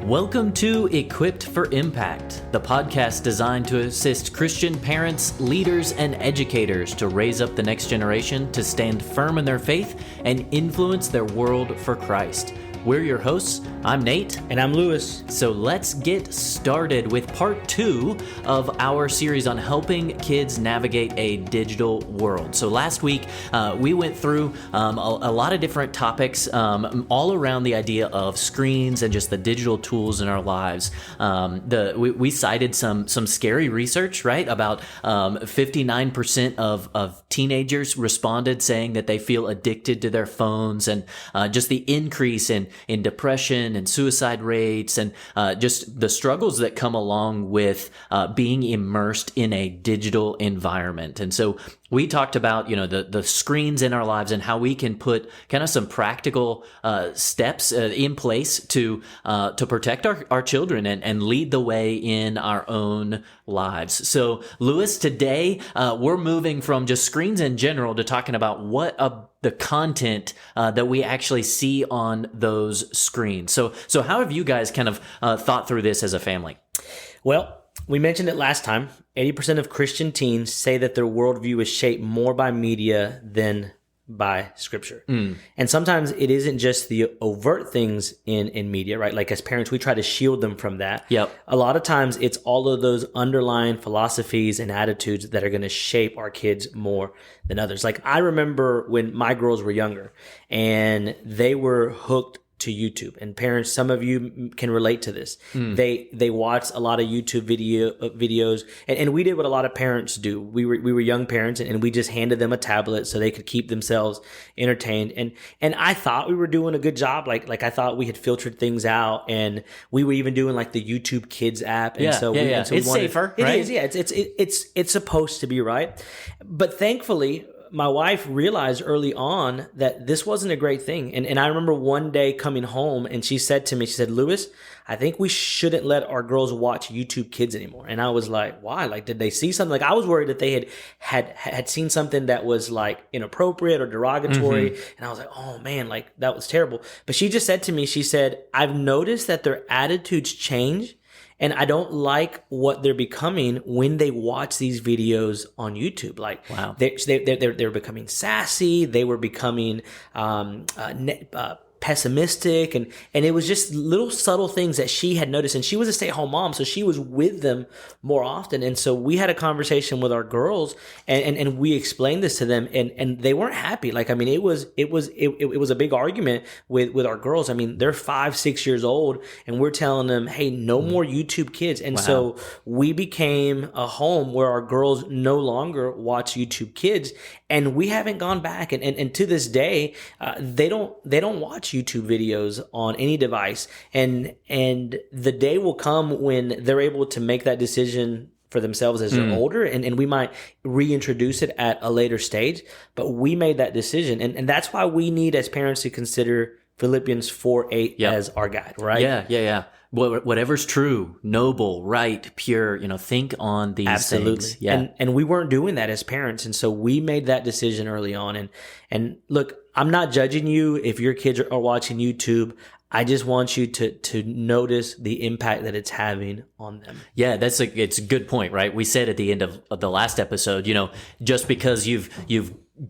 Welcome to Equipped for Impact, the podcast designed to assist Christian parents, leaders, and educators to raise up the next generation to stand firm in their faith and influence their world for Christ. We're your hosts. I'm Nate. And I'm Lewis. So let's get started with part 2 of our series on helping kids navigate a digital world. So last week, we went through a lot of different topics all around the idea of screens and just the digital tools in our lives. We cited some scary research, right? About 59% of teenagers responded saying that they feel addicted to their phones, and just the increase in depression and suicide rates, and just the struggles that come along with being immersed in a digital environment. And so we talked about, the screens in our lives and how we can put kind of some practical steps in place to protect our children and lead the way in our own lives. So, Lewis, today we're moving from just screens in general to talking about the content that we actually see on those screens. So how have you guys kind of thought through this as a family? Well, we mentioned it last time. 80% of Christian teens say that their worldview is shaped more by media than by scripture. And sometimes it isn't just the overt things in media, right? Like as parents, we try to shield them from that. Yep. A lot of times it's all of those underlying philosophies and attitudes that are going to shape our kids more than others. Like I remember when my girls were younger and they were hooked to YouTube, and parents, some of you can relate to this. They watched a lot of YouTube videos, and we did what a lot of parents do. We were young parents, and we just handed them a tablet so they could keep themselves entertained. And I thought we were doing a good job. Like I thought we had filtered things out, and we were even doing like the YouTube Kids app. And so it's safer. It right? is, yeah. It's supposed to be, right? But thankfully, my wife realized early on that this wasn't a great thing. And I remember one day coming home and she said to me, Lewis, I think we shouldn't let our girls watch YouTube Kids anymore. And I was like, why? Like, did they see something? Like, I was worried that they had seen something that was like inappropriate or derogatory. Mm-hmm. And I was like, oh man, like that was terrible. But she just said to me, she said, I've noticed that their attitudes change. And I don't like what they're becoming when they watch these videos on YouTube. Like, wow, they're becoming sassy. They were becoming pessimistic, and it was just little subtle things that she had noticed. And she was a stay-at-home mom, so she was with them more often. And so we had a conversation with our girls, and we explained this to them, and they weren't happy. Like, I mean, it was a big argument with our girls. I mean, they're 5-6 years old, and we're telling them, hey, no more YouTube Kids. And so we became a home where our girls no longer watch YouTube Kids, and we haven't gone back. And to this day, they don't watch YouTube videos on any device. And the day will come when they're able to make that decision for ththemselves as they're older, and we might reintroduce it at a later stage. But we made that decision. And that's why we need as parents to consider Philippians 4:8 as our guide, right? Yeah. Whatever's true, noble, right, pure, think on these things. Yeah. And we weren't doing that as parents. And so we made that decision early on. And look, I'm not judging you if your kids are watching YouTube. I just want you to notice the impact that it's having on them. Yeah, it's a good point, right? We said at the end of the last episode, just because you've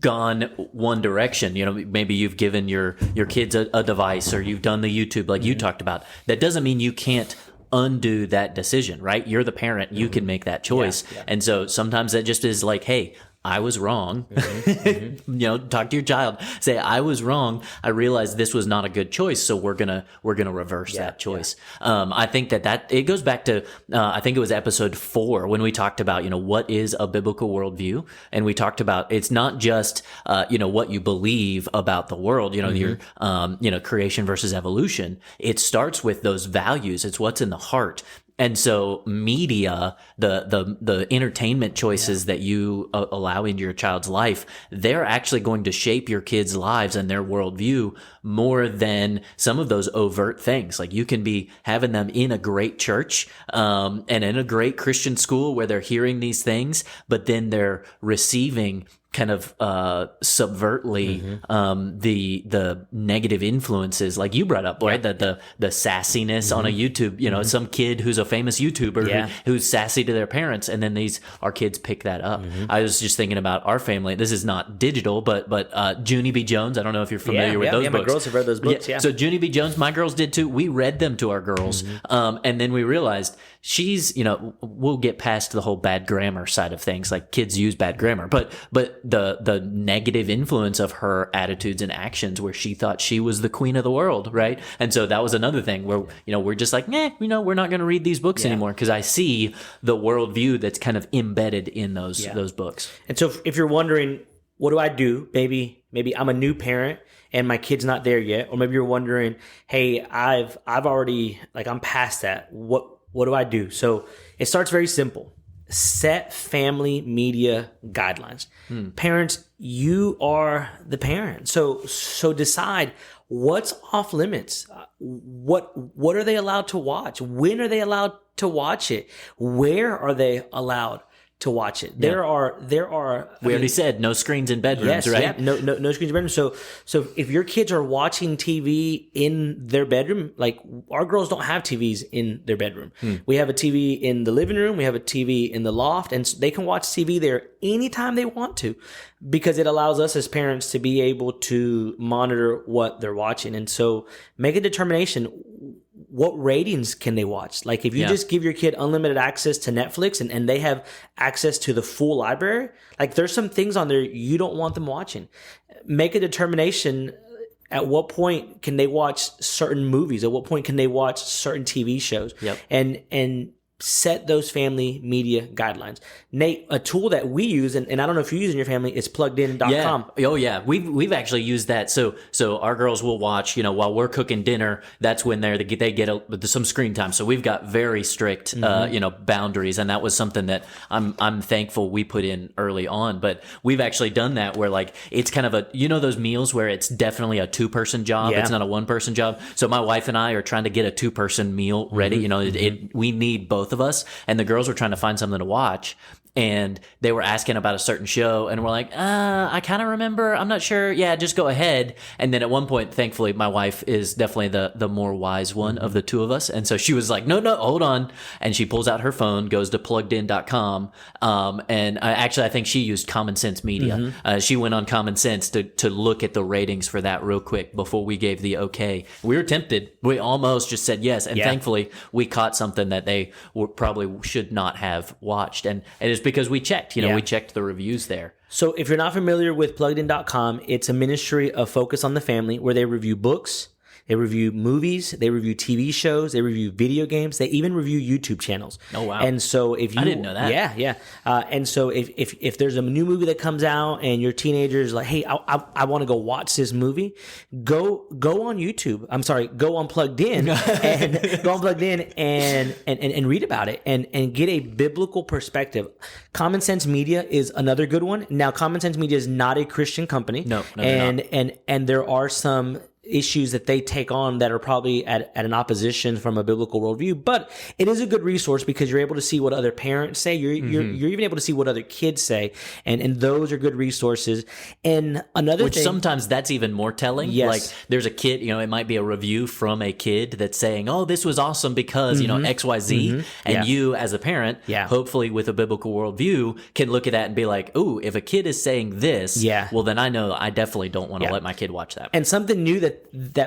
gone one direction, maybe you've given your kids a device, or you've done the YouTube like you talked about, that doesn't mean you can't undo that decision, right? You're the parent, you can make that choice. Yeah. And so sometimes that just is like, hey, I was wrong. Talk to your child. Say, I was wrong. I realized this was not a good choice, so we're gonna reverse that choice. Yeah. I think that it goes back to I think it was episode 4 when we talked about what is a biblical worldview, and we talked about it's not just what you believe about the world. Your creation versus evolution. It starts with those values. It's what's in the heart. And so media, the entertainment choices that you allow into your child's life, they're actually going to shape your kids' lives and their worldview more than some of those overt things. Like you can be having them in a great church, and in a great Christian school where they're hearing these things, but then they're receiving kind of subvertly the negative influences, like you brought up, right? The sassiness on a YouTube, some kid who's a famous YouTuber who's sassy to their parents, and then our kids pick that up. I was just thinking about our family. This is not digital, but Junie B. Jones. I don't know if you're familiar with those books. My girls have read those books. Yeah. So Junie B. Jones, my girls did too. We read them to our girls, and then we realized she's, we'll get past the whole bad grammar side of things. Like kids use bad grammar, but the negative influence of her attitudes and actions, where she thought she was the queen of the world, right? And so that was another thing where we're just like, we're not going to read these books anymore, because I see the worldview that's kind of embedded in those books. And so if you're wondering, what do I do? Maybe I'm a new parent and my kid's not there yet, or maybe you're wondering, hey, I've already, like, I'm past that. What do I do? So it starts very simple. Set family media guidelines. Parents, you are the parent. So decide what's off limits. What are they allowed to watch? When are they allowed to watch it? Where are they allowed to watch it? There are. We already said no screens in bedrooms, right? Yeah, no screens in bedrooms. So if your kids are watching TV in their bedroom, like our girls don't have TVs in their bedroom. We have a TV in the living room. We have a TV in the loft, and they can watch TV there anytime they want to, because it allows us as parents to be able to monitor what they're watching. And so make a determination. What ratings can they watch? Like if you just give your kid unlimited access to Netflix and they have access to the full library, like there's some things on there you don't want them watching. Make a determination. At what point can they watch certain movies? At what point can they watch certain TV shows? And set those family media guidelines. Nate, a tool that we use, and I don't know if you use in your family, is pluggedin.com. Oh yeah. We've actually used that. So our girls will watch, while we're cooking dinner, that's when they get some screen time. So we've got very strict, boundaries. And that was something that I'm thankful we put in early on. But we've actually done that where, like, it's kind of those meals where it's definitely a 2-person job. It's not a 1-person job. So my wife and I are trying to get a 2-person meal ready. We need both of us, and the girls were trying to find something to watch, and they were asking about a certain show, and we're like, I kind of remember, I'm not sure. Yeah, just go ahead. And then at one point, thankfully, my wife is definitely the more wise one of the two of us, and so she was like, no, hold on, and she pulls out her phone, goes to pluggedin.com, and I think she used Common Sense Media. She went on Common Sense to look at the ratings for that real quick before we gave the okay. We were tempted. We almost just said yes, and thankfully we caught something that they probably should not have watched, and it is because we checked, we checked the reviews there. So if you're not familiar with pluggedin.com, it's a ministry of focus on the family where they review books, they review movies, they review TV shows, they review video games, they even review YouTube channels. Oh, wow. And so if you... I didn't know that. Yeah. And so if there's a new movie that comes out and your teenager is like, hey, I want to go watch this movie, go on YouTube. I'm sorry, go on Plugged In and read about it and get a biblical perspective. Common Sense Media is another good one. Now, Common Sense Media is not a Christian company. No, and there are some issues that they take on that are probably at an opposition from a biblical worldview, but it is a good resource because you're able to see what other parents say. You're even able to see what other kids say, and those are good resources. And another Which thing, sometimes that's even more telling. Yes. Like there's a kid, it might be a review from a kid that's saying, oh, this was awesome because, XYZ. And you as a parent, hopefully with a biblical worldview, can look at that and be like, oh, if a kid is saying this, well, then I know I definitely don't want to let my kid watch that. And something new that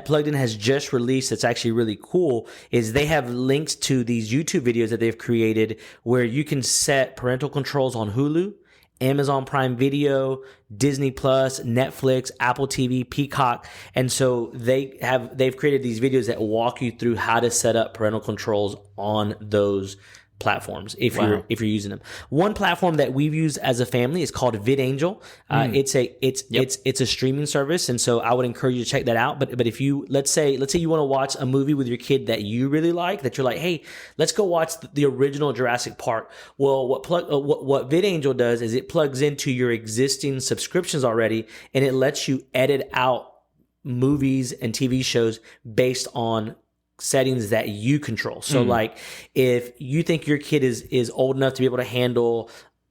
Plugged In has just released that's actually really cool is they have links to these YouTube videos that they've created where you can set parental controls on Hulu, Amazon Prime Video, Disney Plus, Netflix, Apple TV, Peacock. And so they've created these videos that walk you through how to set up parental controls on those platforms if you're using them. One platform that we've used as a family is called VidAngel. It's a streaming service, and so I would encourage you to check that out. But if you let's say you want to watch a movie with your kid that you really like, that you're like, hey, let's go watch the original Jurassic Park. Well, what VidAngel does is it plugs into your existing subscriptions already, and it lets you edit out movies and TV shows based on settings that you control. So like if you think your kid is old enough to be able to handle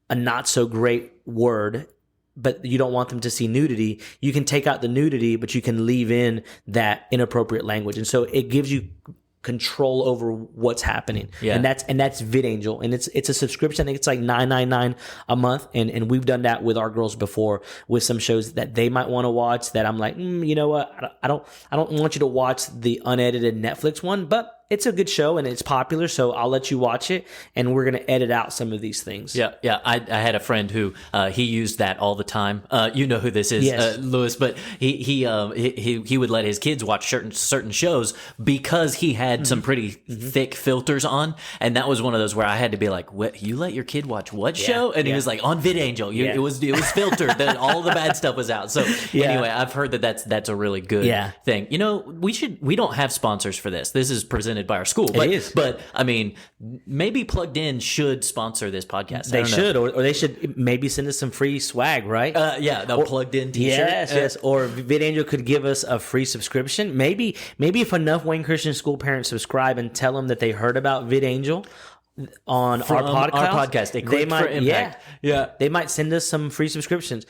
a not so great word, but you don't want them to see nudity, you can take out the nudity, but you can leave in that inappropriate language. And so it gives you control over what's happening. Yeah. And that's VidAngel. And it's a subscription. I think it's like $9.99 a month. And we've done that with our girls before with some shows that they might want to watch that I'm like, you know what? I don't want you to watch the unedited Netflix one, but it's a good show and it's popular, so I'll let you watch it, and we're going to edit out some of these things. Yeah. I had a friend who he used that all the time. You know who this is, Yes. Lewis, but he would let his kids watch certain shows because he had some pretty thick filters on, and that was one of those where I had to be like, "What? You let your kid watch what show?" And he was like, "On VidAngel, it was filtered. That all the bad stuff was out." So anyway, I've heard that's a really good thing. You know, we don't have sponsors for this. This is presented by our school, but I mean, maybe Plugged In should sponsor this podcast. They should, or they should maybe send us some free swag, right? The Plugged In t-shirt. Yes. Or VidAngel could give us a free subscription. Maybe if enough Wayne Christian School parents subscribe and tell them that they heard about VidAngel on our podcast, they might, for impact. They might send us some free subscriptions.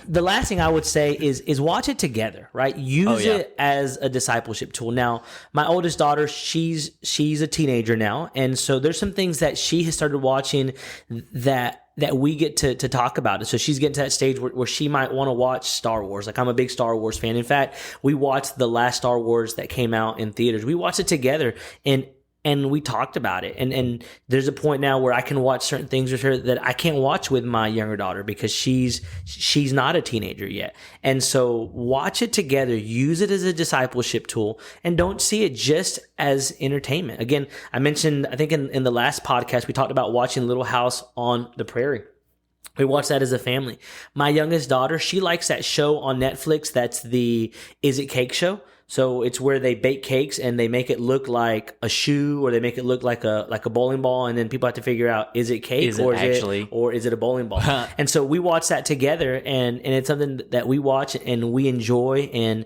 The last thing I would say is watch it together, right? Use it as a discipleship tool. Now, my oldest daughter, she's a teenager now, and so there's some things that she has started watching that we get to talk about it. So she's getting to that stage where she might want to watch Star Wars. Like, I'm a big Star Wars fan. In fact, we watched the last Star Wars that came out in theaters. We watched it together, and we talked about it. And there's a point now where I can watch certain things with her that I can't watch with my younger daughter because she's not a teenager yet. And so watch it together, use it as a discipleship tool, and don't see it just as entertainment. Again, I mentioned, I think in the last podcast, we talked about watching Little House on the Prairie. We watch that as a family. My youngest daughter, she likes that show on Netflix. That's the Is It Cake show. So it's where they bake cakes and they make it look like a shoe, or they make it look like a bowling ball, and then people have to figure out, is it cake or is it a bowling ball? And so we watch that together, and it's something that we watch and we enjoy, and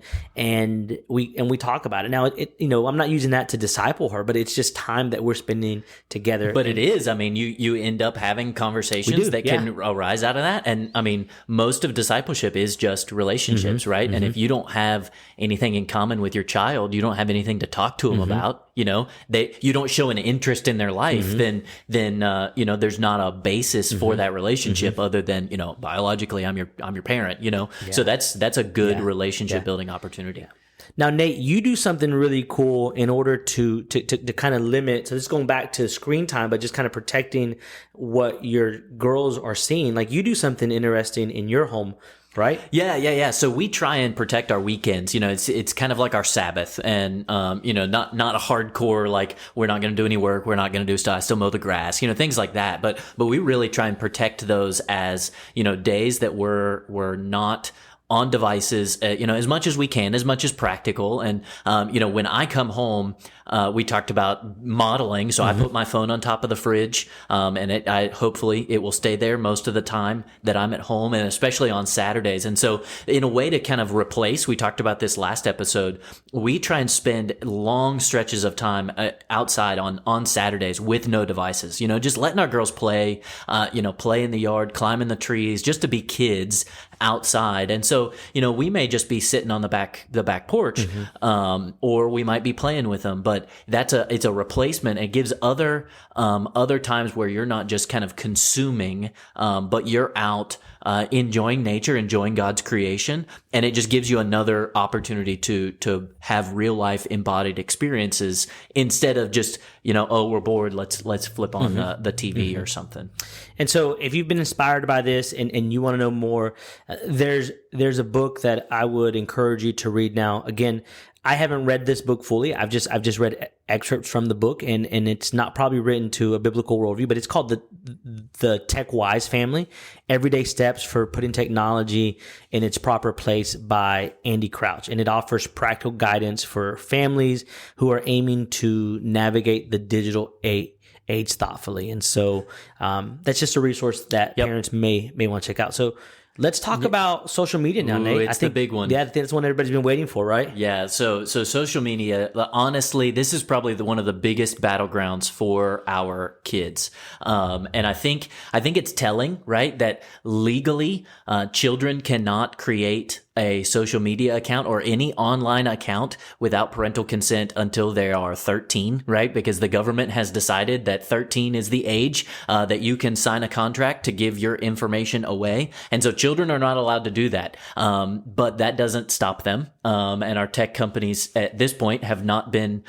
we talk about it. Now, I'm not using that to disciple her, but it's just time that we're spending together. But it is. I mean, you end up having conversations that can arise out of that, and I mean, most of discipleship is just relationships, right? And if you don't have anything in common with your child, you don't have anything to talk to them about, you don't show an interest in their life, then there's not a basis for that relationship other than, biologically I'm your parent, so that's a good relationship building opportunity. Now, Nate, you do something really cool in order to kind of limit. So this is going back to screen time, but just kind of protecting what your girls are seeing. Like, you do something interesting in your home, right? Yeah. So we try and protect our weekends. It's kind of like our Sabbath, and not a hardcore, like, we're not going to do any work, we're not going to do stuff, I still mow the grass, things like that. But we really try and protect those as, days that we're not on devices, as much as we can, as much as practical. And, when I come home, we talked about modeling. So I put my phone on top of the fridge, and hopefully it will stay there most of the time that I'm at home, and especially on Saturdays. And so in a way to kind of replace, we talked about this last episode, we try and spend long stretches of time outside on Saturdays with no devices, just letting our girls play, play in the yard, climb in the trees, just to be kids outside. And so, we may just be sitting on the back porch, or we might be playing with them, but it's a replacement. It gives other times where you're not just kind of consuming, but you're out, enjoying nature, enjoying God's creation. And it just gives you another opportunity to have real life embodied experiences instead of just, we're bored, let's flip on the TV or something. And so if you've been inspired by this and you want to know more, there's a book that I would encourage you to read now. Again, I haven't read this book fully. I've just read excerpts from the book, and it's not probably written to a biblical worldview, but it's called the Tech Wise Family: Everyday Steps for Putting Technology in Its Proper Place by Andy Crouch. And it offers practical guidance for families who are aiming to navigate the digital age thoughtfully. And so that's just a resource that parents may want to check out. So Let's talk about social media now, Nate. It's the big one. Yeah, I think that's one everybody's been waiting for, right? Yeah, so social media, honestly, this is probably one of the biggest battlegrounds for our kids. And I think it's telling, right, that legally children cannot create a social media account or any online account without parental consent until they are 13, right? Because the government has decided that 13 is the age that you can sign a contract to give your information away. And so children are not allowed to do that. But that doesn't stop them. And our tech companies at this point have not been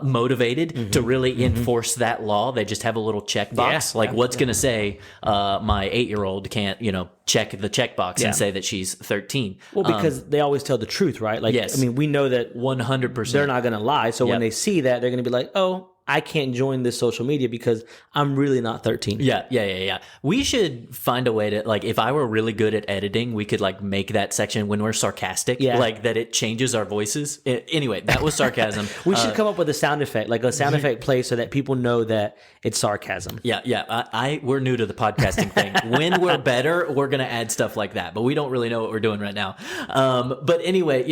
motivated to really enforce that law. They just have a little checkbox. What's going to say my 8-year-old can't, check the checkbox and say that she's 13. Well, because they always tell the truth, right? Like, yes. I mean, we know that 100%. they're not going to lie. So when they see that, they're going to be like, oh, I can't join this social media because I'm really not 13. Yeah. We should find a way to, like, if I were really good at editing, we could, like, make that section when we're sarcastic, like, that it changes our voices. Anyway, that was sarcasm. We should come up with a sound effect, like a sound effect play so that people know that it's sarcasm. Yeah. We're new to the podcasting thing. When we're better, we're going to add stuff like that, but we don't really know what we're doing right now. But anyway,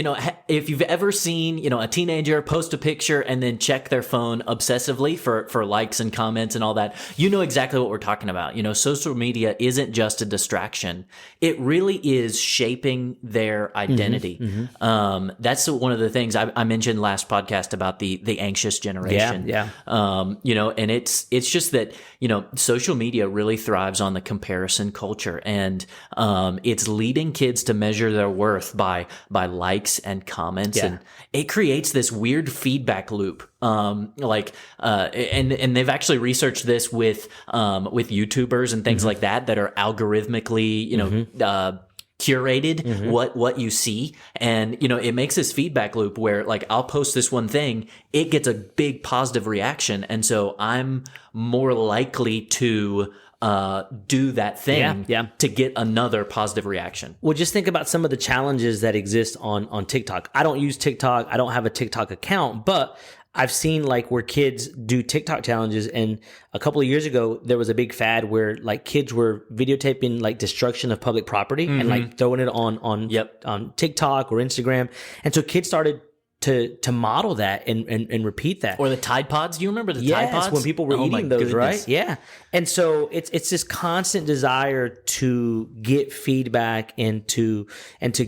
if you've ever seen, a teenager post a picture and then check their phone obsessively for likes and comments and all that, you know exactly what we're talking about. Social media isn't just a distraction. It really is shaping their identity. That's one of the things I mentioned last podcast about the anxious generation. And it's just that, social media really thrives on the comparison culture, and it's leading kids to measure their worth by likes and comments, and it creates this weird feedback loop. And they've actually researched this with YouTubers and things like that are algorithmically, curated what you see. And, it makes this feedback loop where, like, I'll post this one thing, it gets a big positive reaction. And so I'm more likely to do that thing to get another positive reaction. Well, just think about some of the challenges that exist on TikTok. I don't use TikTok. I don't have a TikTok account, but I've seen, like, where kids do TikTok challenges, and a couple of years ago there was a big fad where, like, kids were videotaping, like, destruction of public property and, like, throwing it on TikTok or Instagram, and so kids started to model that and repeat that. Or the Tide Pods. Do you remember the Tide Pods? When people were eating those, right? Yeah. And so it's this constant desire to get feedback and to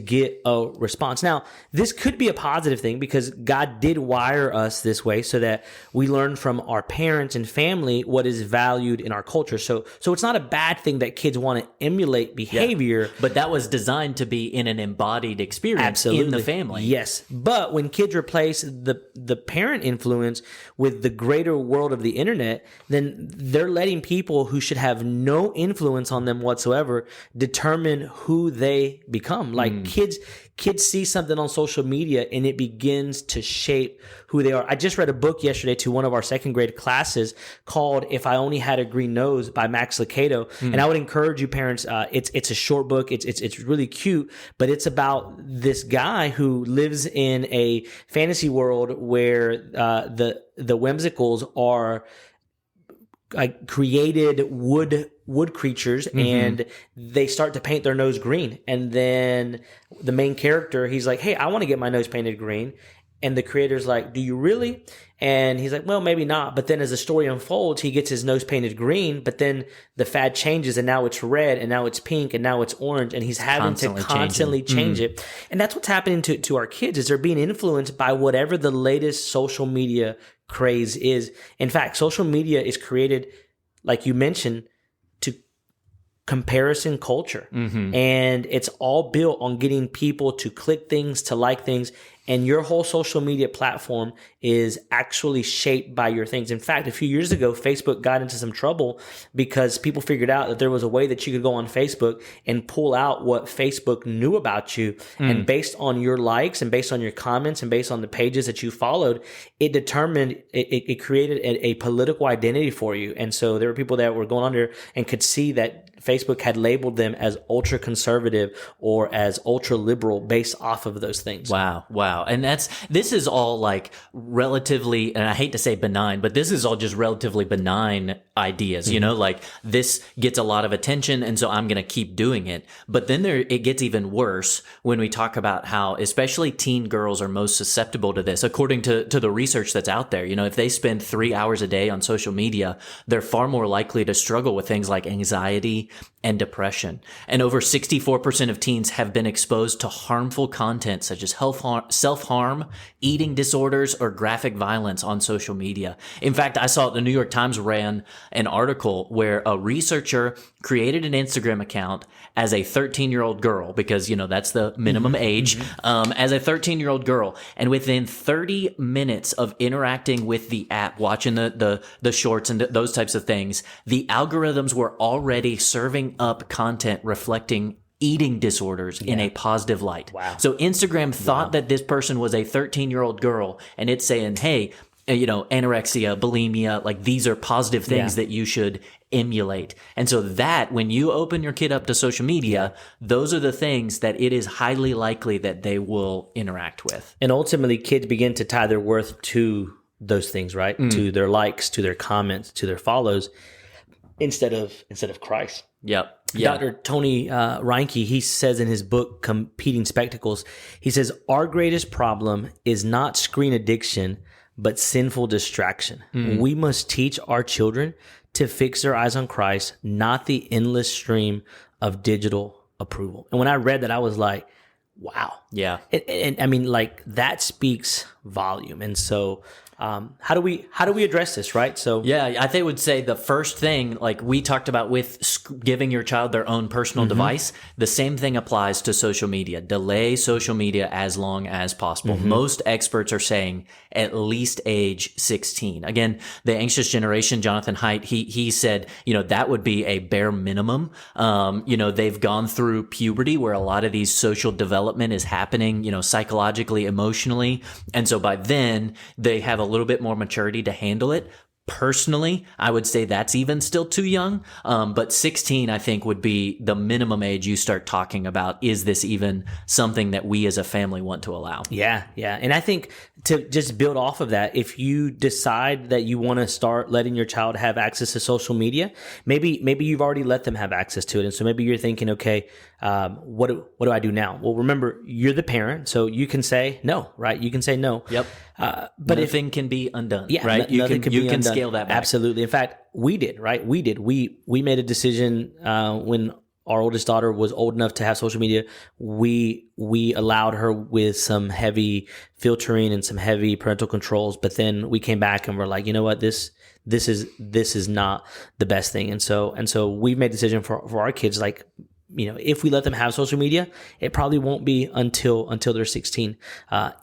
get a response. Now, this could be a positive thing because God did wire us this way so that we learn from our parents and family what is valued in our culture. So it's not a bad thing that kids want to emulate behavior. But that was designed to be in an embodied experience in the family. Yes. But when kids replace the parent influence with the greater world of the internet, then they're letting people who should have no influence on them whatsoever determine who they become. Like kids see something on social media and it begins to shape who they are. I just read a book yesterday to one of our second grade classes called If I Only Had a Green Nose by Max Lucado. And I would encourage you parents, it's a short book. It's really cute, but it's about this guy who lives in a fantasy world where the whimsicals are created wood creatures, and they start to paint their nose green. And then the main character, he's like, hey, I want to get my nose painted green. And the creator's like, do you really? And he's like, well, maybe not. But then as the story unfolds, he gets his nose painted green, but then the fad changes and now it's red and now it's pink and now it's orange, and he's having to constantly change it. And that's what's happening to our kids, is they're being influenced by whatever the latest social media craze is. In fact, social media is created, like you mentioned, to comparison culture. And it's all built on getting people to click things, to like things. And your whole social media platform is actually shaped by your things. In fact, a few years ago, Facebook got into some trouble because people figured out that there was a way that you could go on Facebook and pull out what Facebook knew about you. And based on your likes and based on your comments and based on the pages that you followed, it determined, it created a political identity for you. And so there were people that were going on there and could see that Facebook had labeled them as ultra conservative or as ultra liberal based off of those things. Wow. And this is all like relatively, and I hate to say benign, but this is all just relatively benign ideas, you know, like this gets a lot of attention. And so I'm going to keep doing it. But then it gets even worse when we talk about how especially teen girls are most susceptible to this. According to the research that's out there, you know, if they spend 3 hours a day on social media, they're far more likely to struggle with things like anxiety and depression. And over 64% of teens have been exposed to harmful content such as self-harm, eating disorders, or graphic violence on social media. In fact, I saw the New York Times ran an article where a researcher created an Instagram account as a 13-year-old girl, because, you know, that's the minimum age, as a 13-year-old girl. And within 30 minutes of interacting with the app, watching the shorts and those types of things, the algorithms were already serving up content reflecting eating disorders in a positive light. Wow. So Instagram thought that this person was a 13-year-old girl, and it's saying, hey, you know, anorexia, bulimia, like these are positive things that you should emulate. And so that when you open your kid up to social media, those are the things that it is highly likely that they will interact with. And ultimately, kids begin to tie their worth to those things, right? To their likes, to their comments, to their follows, instead of Christ. Yep. Dr. Tony Reinke, he says in his book, Competing Spectacles, he says, our greatest problem is not screen addiction, but sinful distraction. We must teach our children to fix their eyes on Christ, not the endless stream of digital approval. And when I read that, I was like, wow. Yeah. And I mean, like, that speaks volume. And so how do we address this, right? So yeah, I think I would say the first thing, like we talked about with giving your child their own personal device, the same thing applies to social media. Delay social media as long as possible. Most experts are saying at least age 16. Again, the anxious generation, Jonathan Haidt, he said, you know, that would be a bare minimum. You know, they've gone through puberty where a lot of these social development is happening, you know, psychologically, emotionally. And so by then they have a little bit more maturity to handle it. Personally, I would say that's even still too young. But 16, I think, would be the minimum age you start talking about. Is this even something that we as a family want to allow? Yeah. And I think to just build off of that, if you decide that you want to start letting your child have access to social media, maybe you've already let them have access to it. And so maybe you're thinking, okay, what do I do now? Well, remember, you're the parent, so you can say no, right? You can say no. Yep. But nothing can be undone, yeah, right? You can scale that back. Absolutely. In fact, we did, right? We made a decision when our oldest daughter was old enough to have social media. We allowed her with some heavy filtering and some heavy parental controls, but then we came back and we're like, you know what, this is not the best thing. And so we've made a decision for our kids, like, you know, if we let them have social media, it probably won't be until they're 16,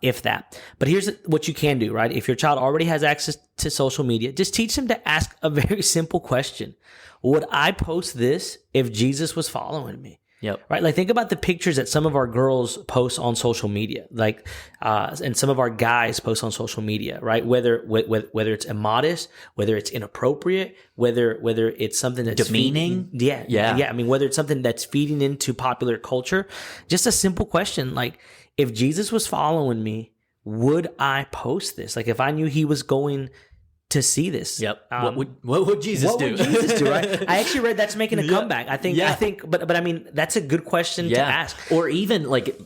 if that. But here's what you can do, right? If your child already has access to social media, just teach them to ask a very simple question. Would I post this if Jesus was following me? Yep. Right. Like, think about the pictures that some of our girls post on social media, like, and some of our guys post on social media, right? Whether it's immodest, whether it's inappropriate, whether it's something that's demeaning. Yeah. I mean, whether it's something that's feeding into popular culture, just a simple question. Like, if Jesus was following me, would I post this? Like, if I knew he was going to see this. Yep. What would Jesus do? What would Jesus do, right? I actually read that's making a comeback. I think, but I mean, that's a good question to ask. Or even like,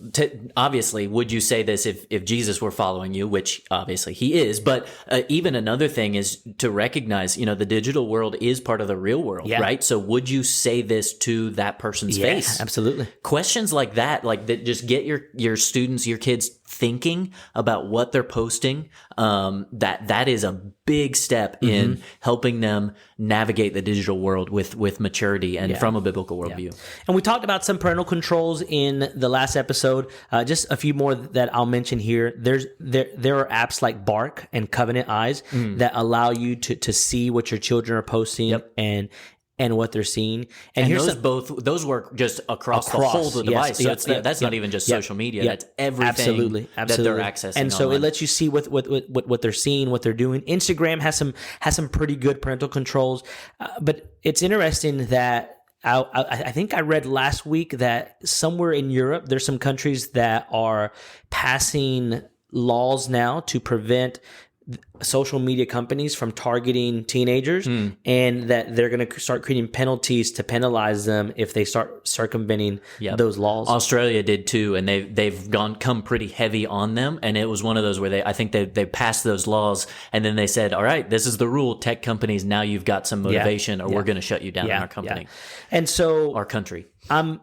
obviously, would you say this if Jesus were following you, which obviously he is, but even another thing is to recognize, you know, the digital world is part of the real world, right? So would you say this to that person's face? Absolutely. Questions like that just get your students, your kids thinking about what they're posting. That is a big step in helping them navigate the digital world with maturity and from a biblical worldview. And we talked about some parental controls in the last episode. Just a few more that I'll mention here. There are apps like Bark and Covenant Eyes that allow you to see what your children are posting and what they're seeing. And here's those work just across the whole of the device. So that's not even just social media. That's everything that they're accessing. And so online. it lets you see what they're seeing, what they're doing. Instagram has some pretty good parental controls. But it's interesting that I think I read last week that somewhere in Europe, there's some countries that are passing laws now to prevent social media companies from targeting teenagers, and that they're going to start creating penalties to penalize them if they start circumventing those laws. Australia did too, and they've come pretty heavy on them. And it was one of those where I think they passed those laws, and then they said, "All right, this is the rule. Tech companies, now you've got some motivation, or we're going to shut you down in our company, and so our country." I'm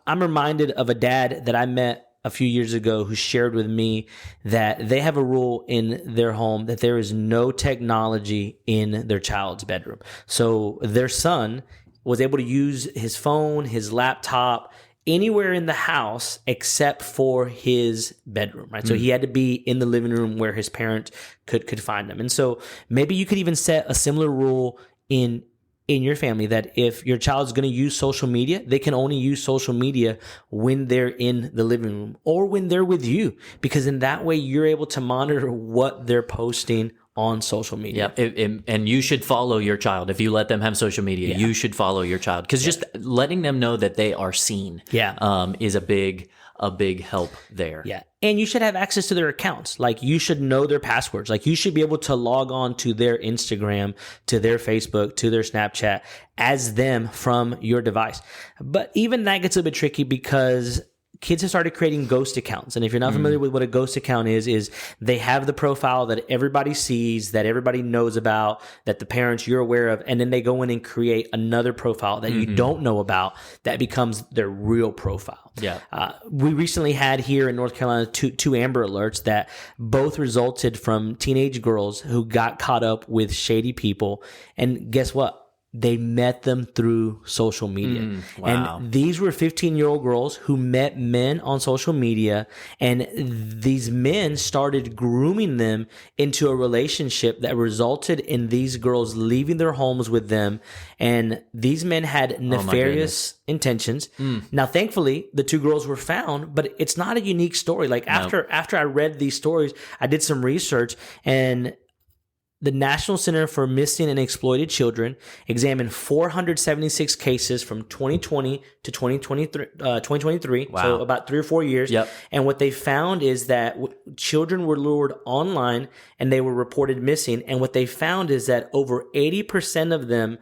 reminded of a dad that I met a few years ago who shared with me that they have a rule in their home that there is no technology in their child's bedroom. So their son was able to use his phone, his laptop, anywhere in the house except for his bedroom, right? So he had to be in the living room where his parents could find him. And so maybe you could even set a similar rule in your family that if your child's going to use social media, they can only use social media when they're in the living room or when they're with you, because in that way you're able to monitor what they're posting on social media. And you should follow your child. If you let them have social media, you should follow your child, because just letting them know that they are seen is a big help there. Yeah. And you should have access to their accounts. Like, you should know their passwords. Like, you should be able to log on to their Instagram, to their Facebook, to their Snapchat as them from your device. But even that gets a bit tricky because kids have started creating ghost accounts. And if you're not familiar with what a ghost account is they have the profile that everybody sees, that everybody knows about, that the parents you're aware of, and then they go in and create another profile that you don't know about that becomes their real profile. Yeah. We recently had here in North Carolina two Amber Alerts that both resulted from teenage girls who got caught up with shady people. And guess what? They met them through social media. Wow. And these were 15-year-old girls who met men on social media, and these men started grooming them into a relationship that resulted in these girls leaving their homes with them. And these men had nefarious intentions. Now, thankfully, the two girls were found, but it's not a unique story. Like, after I read these stories, I did some research, and the National Center for Missing and Exploited Children examined 476 cases from 2020 to 2023, so about 3 or 4 years. And what they found is that children were lured online and they were reported missing. And what they found is that over 80% of them,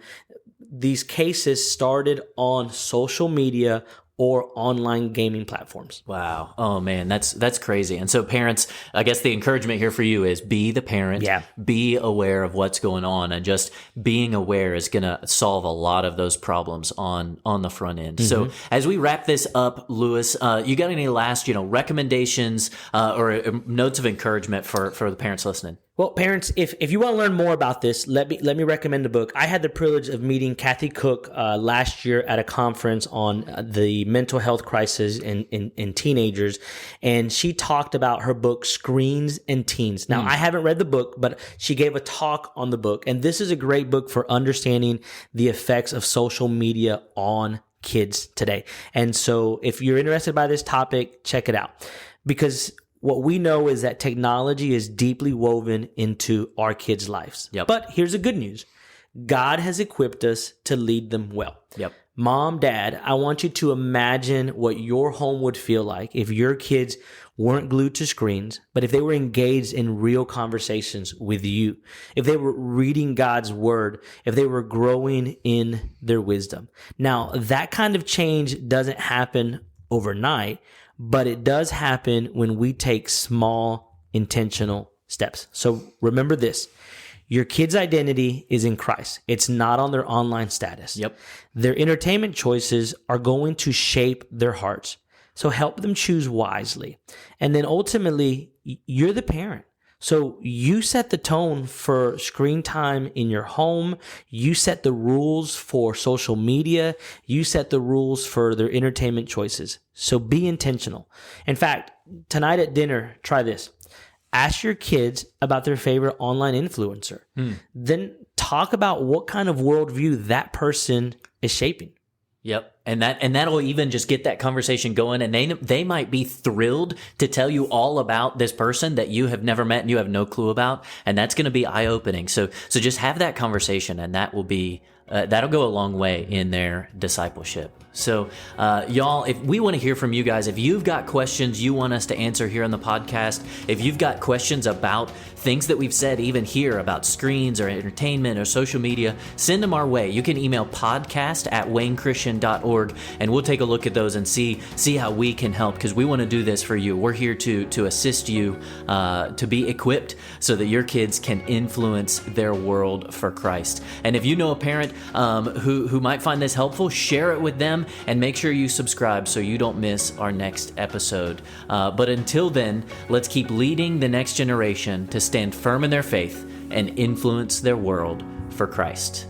these cases started on social media or online gaming platforms. Wow. Oh man, that's crazy. And so parents, I guess the encouragement here for you is be the parent, be aware of what's going on, and just being aware is going to solve a lot of those problems on the front end. So as we wrap this up, Lewis, you got any last, recommendations or notes of encouragement for the parents listening? Well, parents, if you want to learn more about this, let me recommend a book. I had the privilege of meeting Kathy Cook last year at a conference on the mental health crisis in teenagers, and she talked about her book, Screens and Teens. Now, I haven't read the book, but she gave a talk on the book, and this is a great book for understanding the effects of social media on kids today. And so if you're interested by this topic, check it out, because what we know is that technology is deeply woven into our kids' lives. But here's the good news. God has equipped us to lead them well. Mom, Dad, I want you to imagine what your home would feel like if your kids weren't glued to screens, but if they were engaged in real conversations with you, if they were reading God's word, if they were growing in their wisdom. Now, that kind of change doesn't happen overnight, but it does happen when we take small, intentional steps. So remember this. Your kid's identity is in Christ. It's not on their online status. Their entertainment choices are going to shape their hearts. So help them choose wisely. And then ultimately, you're the parent. So you set the tone for screen time in your home. You set the rules for social media. You set the rules for their entertainment choices. So be intentional. In fact, tonight at dinner, try this. Ask your kids about their favorite online influencer. Then talk about what kind of worldview that person is shaping. And that'll even just get that conversation going, and they might be thrilled to tell you all about this person that you have never met and you have no clue about, and that's going to be eye-opening. So just have that conversation, and that will be that'll go a long way in their discipleship. So, y'all, if we want to hear from you guys, if you've got questions you want us to answer here on the podcast, if you've got questions about things that we've said even here about screens or entertainment or social media, send them our way. You can email podcast@waynechristian.org, and we'll take a look at those and see how we can help, because we want to do this for you. We're here to assist you to be equipped so that your kids can influence their world for Christ. And if you know a parent who might find this helpful, share it with them, and make sure you subscribe so you don't miss our next episode. But until then, let's keep leading the next generation to stand firm in their faith and influence their world for Christ.